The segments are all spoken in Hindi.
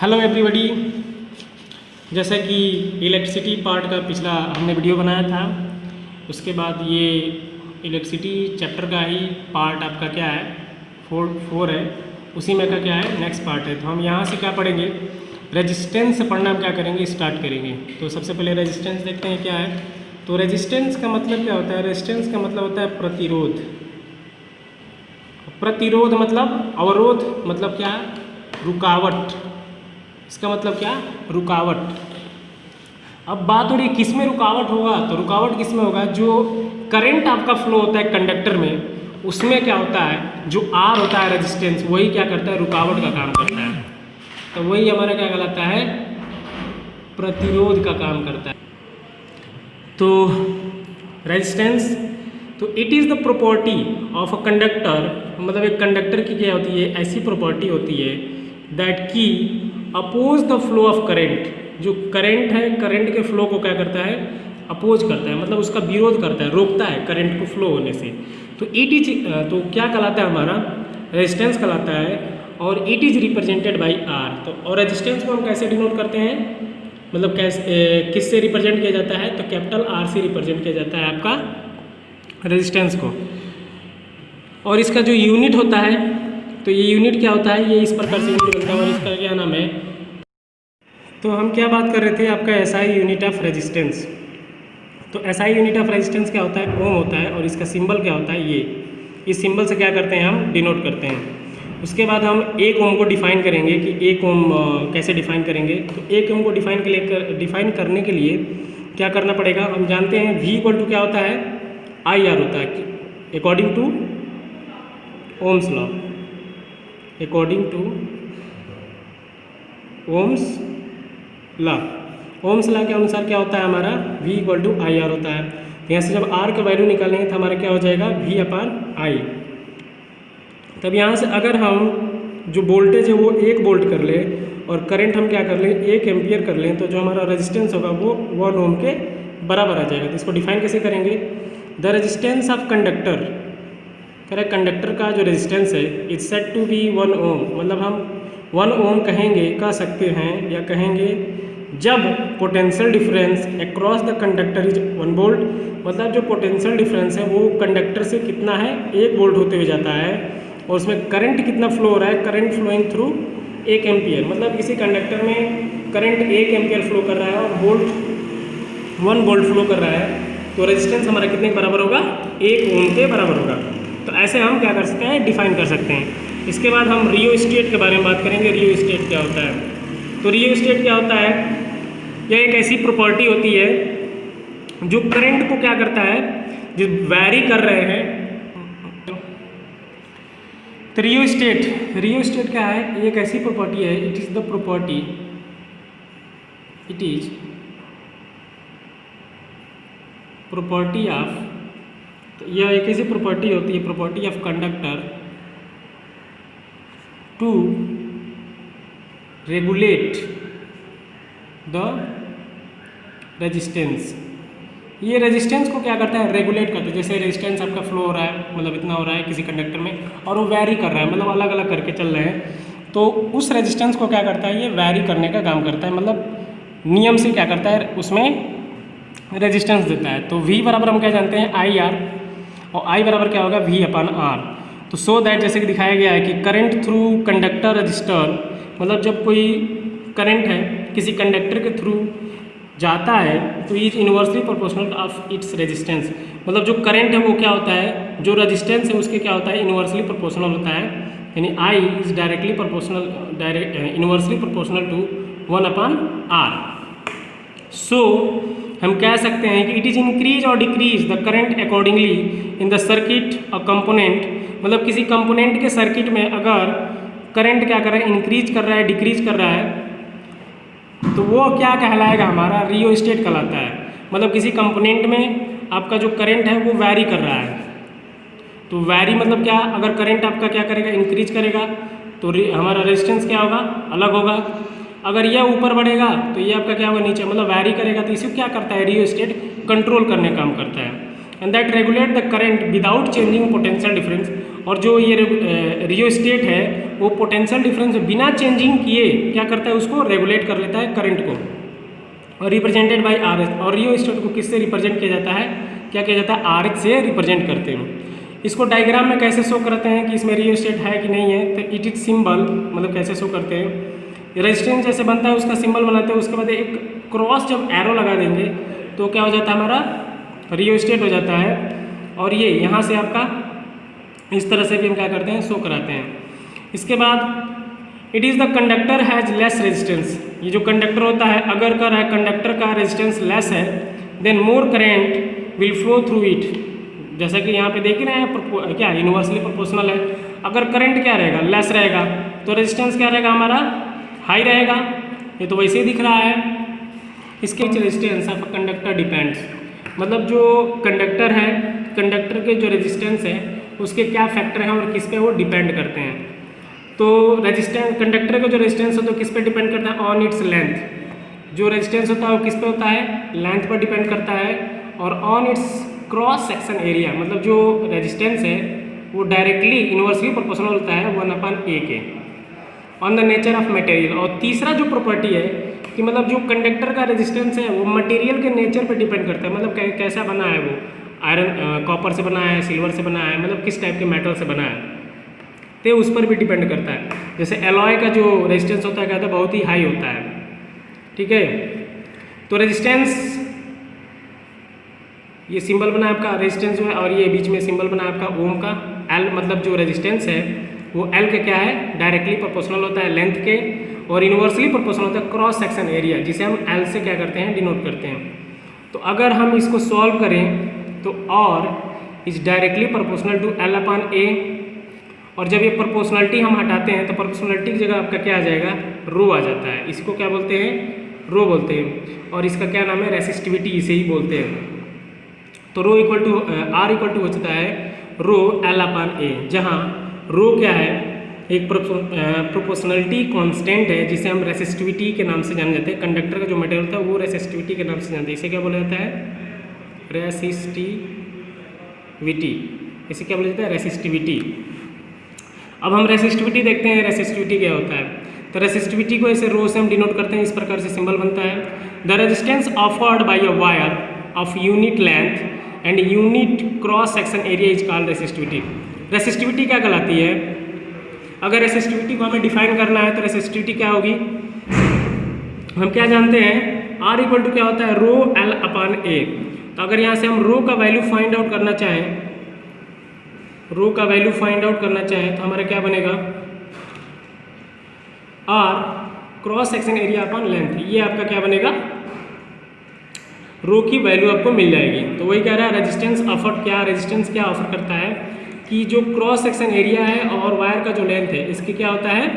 Hello everybody. जैसा कि इलेक्ट्रिसिटी पार्ट का पिछला हमने वीडियो बनाया था, उसके बाद ये इलेक्ट्रिसिटी चैप्टर का ही पार्ट आपका क्या है, फोर है। उसी में का क्या है, नेक्स्ट पार्ट है। तो हम यहाँ से क्या पढ़ेंगे, रेजिस्टेंस से पढ़ना हम क्या करेंगे, स्टार्ट करेंगे। तो सबसे पहले रेजिस्टेंस देखते हैं क्या है। तो रेजिस्टेंस का मतलब क्या होता है, रेजिस्टेंस का मतलब होता है प्रतिरोध। प्रतिरोध मतलब अवरोध, मतलब क्या, रुकावट। इसका मतलब क्या, रुकावट। अब बात हो रही है किस में रुकावट होगा, तो रुकावट किस में होगा, जो करंट आपका फ्लो होता है कंडक्टर में, उसमें क्या होता है, जो आर होता है रेजिस्टेंस, वही क्या करता है, रुकावट का काम करता है। तो वही हमारा क्या कहलाता है, प्रतिरोध का काम करता है। तो रेजिस्टेंस, तो it is the property of a conductor, मतलब एक कंडक्टर की क्या होती है, ऐसी प्रॉपर्टी होती है दैट की oppose the flow of current. जो करंट है, करंट के फ्लो को क्या करता है, अपोज करता है, मतलब उसका विरोध करता है, रोकता है करंट को फ्लो होने से। तो इट इज, तो क्या कहलाता है हमारा, रेजिस्टेंस कहलाता है। और it is represented by R. तो और रेजिस्टेंस को हम कैसे डिनोट करते हैं, मतलब कैसे, किससे रिप्रेजेंट किया जाता है, तो कैपिटल आर से रिप्रेजेंट किया जाता है आपका रेजिस्टेंस को। और इसका जो यूनिट होता है, तो ये यूनिट क्या होता है, ये इस प्रकार से यूनिट बनता है। और इसका क्या नाम है, तो हम क्या बात कर रहे थे, आपका एसआई यूनिट ऑफ रेजिस्टेंस। तो एसआई यूनिट ऑफ रेजिस्टेंस क्या होता है, ओम होता है। और इसका सिंबल क्या होता है, ये, इस सिंबल से क्या करते हैं, हम डिनोट करते हैं। उसके बाद हम एक ओम को डिफाइन करेंगे कि एक ओम कैसे डिफाइन करेंगे। तो एक ओम को डिफाइन करने के लिए क्या करना पड़ेगा, हम जानते हैं V इक्वल टू क्या होता है, IR होता है, according to Ohm's law. According to Ohm's law, Ohm's law के अनुसार क्या होता है हमारा, V इक्वल टू IR होता है। तो यहाँ से जब R का वैल्यू निकालेंगे तो हमारा क्या हो जाएगा, V अपान I। तब यहाँ से अगर हम जो वोल्टेज है वो 1 वोल्ट कर ले और करंट हम क्या कर लें, 1 एम्पियर कर लें, तो जो हमारा रेजिस्टेंस होगा वो 1 ओम के बराबर आ जाएगा। तो इसको डिफाइन कैसे करेंगे, the resistance of conductor, correct, conductor का जो रेजिस्टेंस है, इट्स सेड टू बी 1 ओम। मतलब हम 1 ओम कहेंगे, कह सकते हैं या कहेंगे जब potential difference across the conductor is 1 volt. मतलब जो पोटेंशियल डिफरेंस है वो कंडक्टर से कितना है, 1 वोल्ट होते हुए जाता है। और उसमें करंट कितना फ्लो हो रहा है, करंट फ्लोइंग थ्रू 1 एम्पियर। मतलब किसी कंडक्टर में करंट 1 एम्पियर फ्लो कर रहा है और वोल्ट 1 वोल्ट फ्लो कर रहा है, तो रेजिस्टेंस हमारा कितने के बराबर होगा, 1 ओम के बराबर होगा। तो ऐसे हम क्या कर सकते हैं, डिफाइन कर सकते हैं। इसके बाद हम रियोस्टेट के बारे में बात करेंगे। रियोस्टेट क्या होता है, तो रियोस्टेट क्या होता है, यह एक ऐसी प्रॉपर्टी होती है जो करंट को क्या करता है, जो वैरी कर रहे हैं। तो रियोस्टेट क्या है, एक ऐसी प्रॉपर्टी है, it is the property, it is property of, तो यह एक ऐसी प्रॉपर्टी होती है, property of conductor to regulate the resistance. ये रेजिस्टेंस को क्या करता है, रेगुलेट करता है। जैसे रेजिस्टेंस आपका फ्लो हो रहा है, मतलब इतना हो रहा है किसी कंडक्टर में, और वो वैरी कर रहा है, मतलब अलग अलग करके चल रहे हैं, तो उस रेजिस्टेंस को क्या करता है, ये वैरी करने का काम करता है। मतलब नियम से क्या करता है, उसमें रेजिस्टेंस देता है। तो V बराबर हम क्या जानते हैं, IR, और I बराबर क्या होगा, V अपान R। तो सो दैट, जैसे कि दिखाया गया है कि करंट थ्रू कंडक्टर रजिस्टर, मतलब जब कोई करंट है किसी कंडक्टर के थ्रू जाता है तो is inversely proportional of its resistance. मतलब जो करंट है वो क्या होता है, जो रेजिस्टेंस है उसके क्या होता है, इन्वर्सली प्रोपोर्शनल होता है। यानी I is directly proportional, inversely proportional to 1 upon R। So हम कह सकते हैं कि इट इज इंक्रीज और decrease the current accordingly in the circuit a component. मतलब किसी कंपोनेंट के सर्किट में अगर करंट क्या कर रहा है, इंक्रीज कर रहा है, डिक्रीज कर रहा है, तो वो क्या कहलाएगा, हमारा रियोस्टेट कहलाता है। मतलब किसी कंपोनेंट में आपका जो करंट है वो वैरी कर रहा है। तो वैरी मतलब क्या, अगर करंट आपका क्या करेगा, इंक्रीज करेगा, तो हमारा रेजिस्टेंस क्या होगा, अलग होगा। अगर यह ऊपर बढ़ेगा तो ये आपका क्या होगा, नीचे, मतलब वैरी करेगा। तो इसे क्या करता है, रियोस्टेट कंट्रोल करने का काम करता है। And that regulate the current without changing potential difference. और जो ये रियोस्टेट है वो पोटेंशियल डिफरेंस बिना चेंजिंग किए क्या करता है, उसको रेगुलेट कर लेता है करंट को। और रिप्रेजेंटेड बाय आर एच। और रियोस्टेट को किससे रिप्रेजेंट किया जाता है, क्या किया जाता है, आर एच से रिप्रेजेंट करते हैं। इसको डायग्राम में कैसे शो करते हैं कि इसमें रियोस्टेट है कि नहीं है, तो इट इज सिंबल, मतलब कैसे शो करते हैं, रेजिस्टेंस जैसे बनता है उसका सिंबल बनाते हैं, उसके बाद एक क्रॉस जब एरो लगा देंगे तो क्या हो जाता है, हमारा रियोस्टेट हो जाता है। और ये यहाँ से आपका इस तरह से भी हम क्या करते हैं, शो कराते हैं। इसके बाद it is the conductor has less resistance. ये जो कंडक्टर होता है, अगर कर है कंडक्टर का रेजिस्टेंस लेस है, then more current will flow through it. जैसा कि यहाँ पे देख रहे हैं, क्या इन्वर्सली प्रोपोर्शनल है। अगर करंट क्या रहेगा, लेस रहेगा, तो रेजिस्टेंस क्या रहेगा, हमारा हाई रहेगा। ये तो वैसे ही दिख रहा है। इसके रेजिस्टेंस ऑफ कंडक्टर डिपेंड्स, मतलब जो कंडक्टर है, कंडक्टर के जो रेजिस्टेंस है उसके क्या फैक्टर हैं और किस पे वो डिपेंड करते हैं। तो रेजिस्टेंस, कंडक्टर का जो रेजिस्टेंस होता है किस पे डिपेंड करता है, ऑन इट्स लेंथ। जो रेजिस्टेंस होता है वो किस पे होता है, लेंथ पर डिपेंड करता है। और on it's cross section area, मतलब जो रेजिस्टेंस है वो डायरेक्टली इन्वर्सली प्रोपोर्शनल होता है 1/A के। On the nature of material. और तीसरा जो प्रॉपर्टी है कि मतलब जो कंडक्टर का रेजिस्टेंस है वो मटेरियल के नेचर पे डिपेंड करता है, मतलब कैसा बना है वो, आयरन कॉपर से बना है, सिल्वर से बना है, मतलब किस टाइप के मेटल से बना है, तो उस पर भी डिपेंड करता है। जैसे एलॉय का जो रेजिस्टेंस होता है कहता है बहुत ही हाई होता है, ठीक है। तो रेजिस्टेंस, ये सिंबल बना है आपका रेजिस्टेंस जो है, और ये बीच में सिंबल बना है आपका ओम का। एल मतलब जो रेजिस्टेंस है वो एल के क्या है, डायरेक्टली प्रोपोर्शनल होता है लेंथ के, और इन्वर्सली प्रोपोर्शनल होता है क्रॉस सेक्शन एरिया, जिसे हम एल से क्या करते हैं, डिनोट करते हैं। तो अगर हम इसको सॉल्व करें तो और is directly proportional to L/A। और जब ये प्रोपोर्शनलिटी हम हटाते हैं तो प्रोपोर्शनलिटी की जगह आपका क्या आ जाएगा, रो आ जाता है। इसको क्या बोलते हैं, रो बोलते हैं। और इसका क्या नाम है, रेसिस्टिविटी, इसे ही बोलते हैं। तो rho equal to R equal to हो जाता है रो L/A, जहाँ रो क्या है, एक प्रोपोर्शनलिटी कांस्टेंट है जिसे हम रेसिस्टिविटी के नाम से जाने जाते हैं। कंडक्टर का जो मटेरियल होता है वो रेसिस्टिविटी के नाम से जानते हैं। इसे क्या बोला जाता है, रेसिस्टिविटी। इसे क्या बोला जाता है, रेसिस्टिविटी। अब हम रेसिस्टिविटी देखते हैं, रेसिस्टिविटी क्या होता है। तो रेसिस्टिविटी को ऐसे रो से हम डिनोट करते हैं, इस प्रकार से सिंबल बनता है। The resistance offered by a wire of unit length and unit cross section area is called resistivity. Resistivity क्या कहलाती है, अगर रेसिस्टिविटी को हमें डिफाइन करना है तो रेसिस्टिविटी क्या होगी, हम क्या जानते हैं, R इक्वल टू क्या होता है, रो L/A। तो अगर यहाँ से हम रो का वैल्यू फाइंड आउट करना चाहें, रो का वैल्यू फाइंड आउट करना चाहें तो हमारा क्या बनेगा, R cross section area upon length. ये आपका क्या बनेगा, रो की वैल्यू आपको मिल जाएगी। तो वही कह रहा है रेजिस्टेंस ऑफर, क्या रेजिस्टेंस क्या ऑफर करता है कि जो क्रॉस सेक्शन एरिया है और वायर का जो लेंथ है इसकी क्या होता है,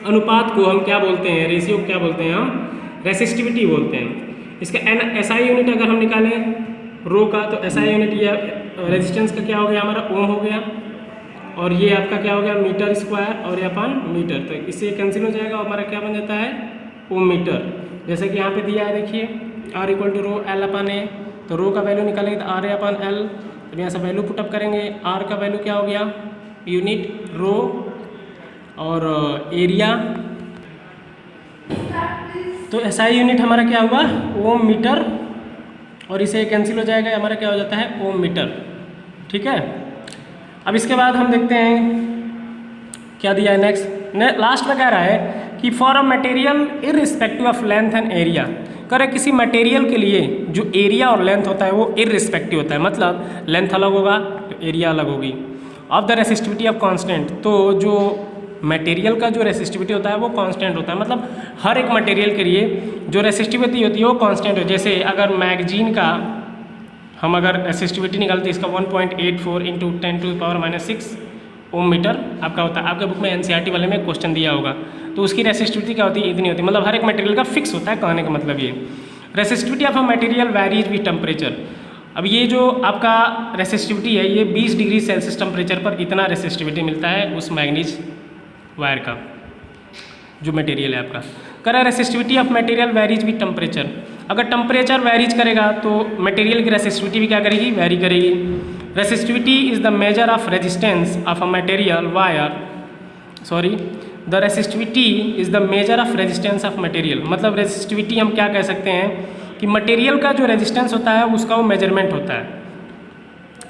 अनुपात को हम क्या बोलते हैं, रेशियो क्या बोलते हैं, हम रेसिस्टिविटी बोलते हैं। इसका SI यूनिट अगर हम निकालें रो का, तो SI यूनिट या रेजिस्टेंस का क्या हो गया, हमारा ओम हो गया, और ये आपका क्या हो गया, मीटर स्क्वायर, और ये अपन मीटर। तो इससे कैंसिल हो जाएगा और हमारा क्या बन जाता है, ओम मीटर। जैसे कि यहाँ पे दिया है, देखिए R equal to row L/A। तो रो का वैल्यू निकालेंगे तो R/L। तो यहाँ से वैल्यू पुटअप करेंगे, R का वैल्यू क्या हो गया, यूनिट रो, और एरिया, तो SI यूनिट हमारा क्या हुआ, ओम मीटर, और इसे कैंसिल हो जाएगा, हमारा क्या हो जाता है, ओम मीटर। ठीक है। अब इसके बाद हम देखते हैं क्या दिया है नेक्स्ट। लास्ट में कह रहा है कि for a material irrespective of length and area, करे किसी मटेरियल के लिए जो एरिया और लेंथ होता है वो इररिस्पेक्टिव होता है, मतलब लेंथ अलग होगा तो एरिया अलग होगी, of the resistivity of constant. तो जो मटेरियल का जो रेसिस्टिविटी होता है वो कांस्टेंट होता है, मतलब हर एक मटेरियल के लिए जो रेसिस्टिविटी होती है वो कांस्टेंट है। जैसे अगर मैगजीन का हम अगर रेसिस्टिविटी निकालते हैं, इसका 1.84 इंटू 10⁻⁻6 ओम मीटर आपका होता है। आपके बुक में NCERT वाले में क्वेश्चन दिया होगा, तो उसकी रेसिस्टिविटी क्या होती है, इतनी होती है, मतलब हर एक मटेरियल का फिक्स होता है। कहने का मतलब ये resistivity of a material varies with temperature. अब ये जो आपका रेसिस्टिविटी है ये 20 डिग्री सेल्सियस टेम्परेचर पर इतना रेसिस्टिविटी मिलता है उस मैग्नीज वायर का जो मटेरियल है आपका। करा resistivity of material varies with temperature. अगर टेम्परेचर वेरीज करेगा तो मटेरियल की रेसिस्टिविटी भी क्या करेगी, वेरी करेगी। Resistivity is the measure of resistance of a material wire, sorry, the resistivity is the measure of resistance of material. मतलब रेसिस्टिविटी हम क्या कह सकते हैं कि मटेरियल का जो रेजिस्टेंस होता है उसका वो मेजरमेंट होता है।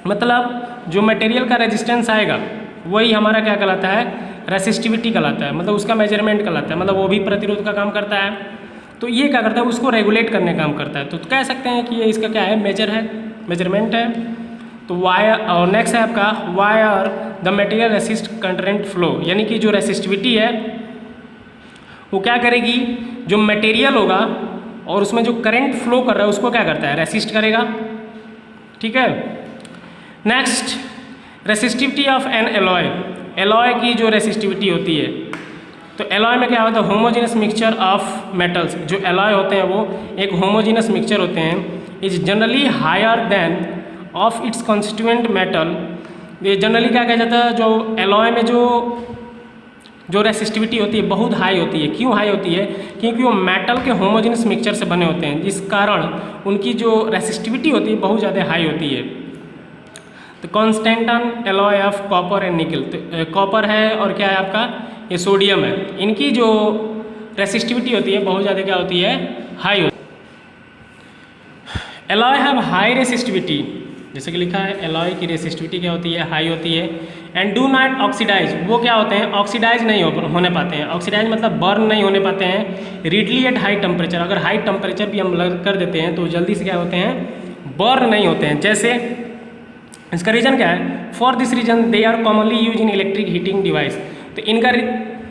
मतलब जो मटेरियल का रेजिस्टेंस आएगा वही हमारा क्या कहलाता है, रेसिस्टिविटी कहलाता है, मतलब उसका मेजरमेंट कहलाता है, मतलब वो भी प्रतिरोध का काम करता है। तो ये क्या करता है, उसको रेगुलेट करने का काम करता है। तो कह सकते हैं कि ये इसका क्या है, मेजर है, मेजरमेंट है। तो वायर, और नेक्स्ट है आपका wire the material resist current flow, यानी कि जो रेसिस्टिविटी है वो क्या करेगी, जो मटेरियल होगा और उसमें जो करंट फ्लो कर रहा है उसको क्या करता है, रेसिस्ट करेगा। ठीक है। Next, resistivity of N alloy. Alloy की जो रेसिस्टिविटी होती है, तो एलॉय में क्या होता है, होमोजेनस मिक्सचर ऑफ मेटल्स। जो एलॉय होते हैं वो एक होमोजेनस मिक्सचर होते हैं, is generally higher than of its constituent metal. ये जनरली क्या कहा जाता है, जो एलॉय में जो रेसिस्टिविटी होती है बहुत हाई होती है। क्यों हाई होती है, क्योंकि वो मेटल के होमोजेनस मिक्सचर से बने होते हैं, जिस कारण उनकी जो रेसिस्टिविटी होती है बहुत ज़्यादा हाई होती है। तो constantan alloy of copper and निकल, तो कॉपर है और क्या है आपका, ये सोडियम है। इनकी जो रेसिस्टिविटी होती है बहुत ज़्यादा क्या होती है, हाई होती है। एलॉय हैव हाई रेसिस्टिविटी, जैसे कि लिखा है एलॉय की रेसिस्टिविटी क्या होती है, हाई होती है। एंड डू नॉट ऑक्सीडाइज, वो क्या होते हैं, ऑक्सीडाइज नहीं होने पाते हैं। ऑक्सीडाइज मतलब बर्न नहीं होने पाते हैं। रीडली एट हाई टेम्परेचर, अगर हाई टेम्परेचर भी हम कर देते हैं तो जल्दी से क्या होते हैं, बर्न नहीं होते हैं। जैसे इसका रीज़न क्या है, for this reason they are commonly use in electric heating device. तो इनका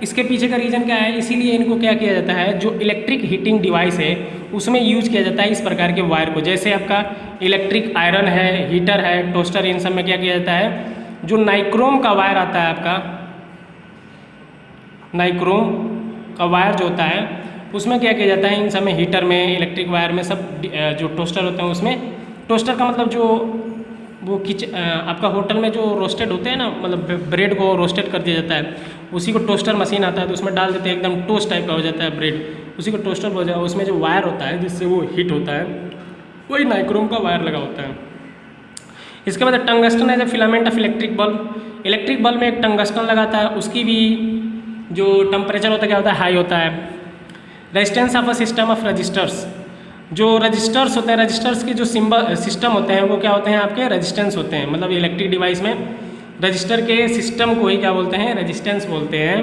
इसके पीछे का रीज़न क्या है, इसीलिए इनको क्या किया जाता है, जो इलेक्ट्रिक हीटिंग डिवाइस है उसमें यूज किया जाता है इस प्रकार के वायर को। जैसे आपका इलेक्ट्रिक आयरन है, हीटर है, टोस्टर, इन सब में क्या किया जाता है, जो नाइक्रोम का वायर आता है आपका, नाइक्रोम का वायर जो होता है उसमें क्या किया जाता है, इन सब में, हीटर में, इलेक्ट्रिक वायर में, सब जो टोस्टर होते हैं उसमें, टोस्टर का मतलब जो वो आपका होटल में जो रोस्टेड होते हैं ना, मतलब ब्रेड को रोस्टेड कर दिया जाता है, उसी को टोस्टर मशीन आता है तो उसमें डाल देते हैं, एकदम टोस्ट टाइप का हो जाता है ब्रेड, उसी को टोस्टर हो जाए। उसमें जो वायर होता है जिससे वो हीट होता है वही नाइक्रोम का वायर लगा होता है। इसके बाद tungsten as a filament of electric bulb. Electric bulb में एक टंगस्टन लगाता है, उसकी भी जो टेम्परेचर होता है क्या होता है, हाई होता है। Resistance of a system of resistors, जो रजिस्टर्स होते हैं, रजिस्टर्स के जो सिस्टम होते हैं वो क्या होते हैं, आपके रेजिस्टेंस होते हैं। मतलब इलेक्ट्रिक डिवाइस में रजिस्टर के सिस्टम को ही क्या बोलते हैं, रेजिस्टेंस बोलते हैं।